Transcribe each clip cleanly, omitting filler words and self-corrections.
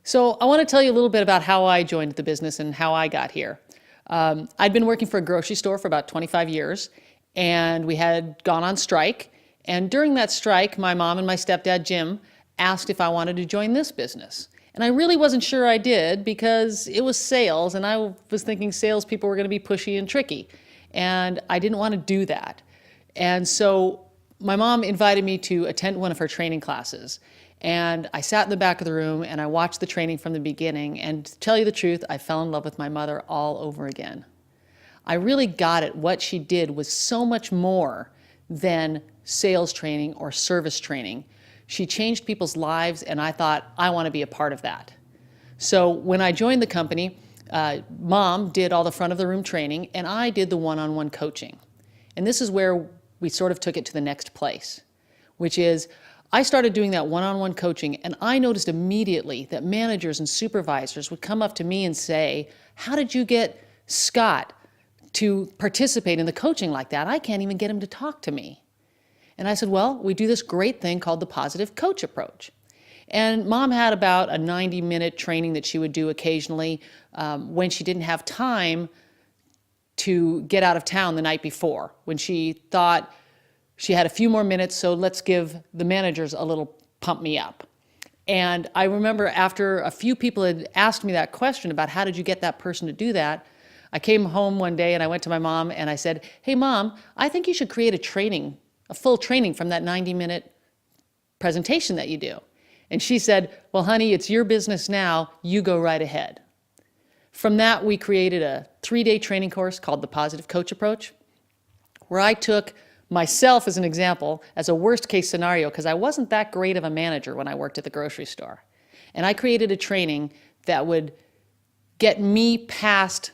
So I want to tell you a little bit about how I joined the business and how I got here. I'd been working for a grocery store for about 25 years, and we had gone on strike. And during that strike, my mom and my stepdad, Jim, asked if I wanted to join this business. And I really wasn't sure I did because it was sales, and I was thinking salespeople were going to be pushy and tricky. And I didn't want to do that. And so my mom invited me to attend one of her training classes. And I sat in the back of the room and I watched the training from the beginning. And to tell you the truth, I fell in love with my mother all over again. I really got it. What she did was so much more than sales training or service training. She changed people's lives, and I thought, I want to be a part of that. So when I joined the company, Mom did all the front of the room training, and I did the one-on-one coaching. And this is where we sort of took it to the next place, which is I started doing that one-on-one coaching, and I noticed immediately that managers and supervisors would come up to me and say, how did you get Scott to participate in the coaching like that? I can't even get him to talk to me. And I said, well, we do this great thing called the positive coach approach. And Mom had about a 90-minute training that she would do occasionally when she didn't have time to get out of town the night before, when she thought she had a few more minutes, so let's give the managers a little pump me up. And I remember after a few people had asked me that question about how did you get that person to do that, I came home one day and I went to my mom and I said, hey Mom, I think you should create a full training from that 90-minute presentation that you do. And she said, well honey, it's your business now, you go right ahead. From that, we created a 3-day training course called the Positive Coach Approach, where I took myself as an example, as a worst case scenario, because I wasn't that great of a manager when I worked at the grocery store. And I created a training that would get me past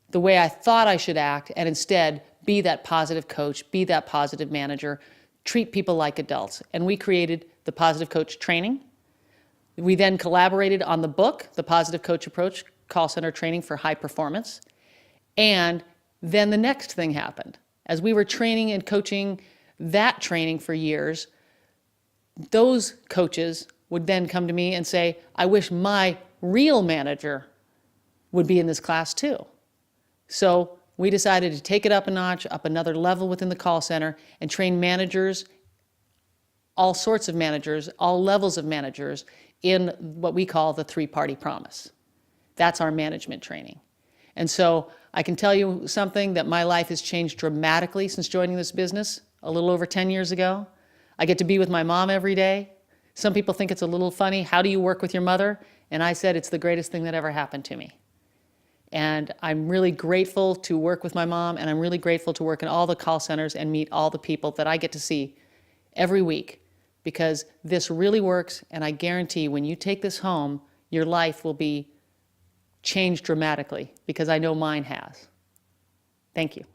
the way I thought I should act and instead be that positive coach, be that positive manager, treat people like adults. And we created the Positive Coach training. We then collaborated on the book, The Positive Coach Approach, Call Center Training for High Performance. And then the next thing happened. As we were training and coaching that training for years, those coaches would then come to me and say, I wish my real manager would be in this class too. So we decided to take it up a notch, up another level within the call center, and train managers, all sorts of managers, all levels of managers, in what we call the ThreeParty Promise. That's our management training. And so I can tell you something, that my life has changed dramatically since joining this business a little over 10 years ago. I get to be with my mom every day. Some people think it's a little funny, how do you work with your mother? And I said, it's the greatest thing that ever happened to me. And I'm really grateful to work with my mom, and I'm really grateful to work in all the call centers and meet all the people that I get to see every week, because this really works, and I guarantee when you take this home, your life will be changed dramatically, because I know mine has. Thank you.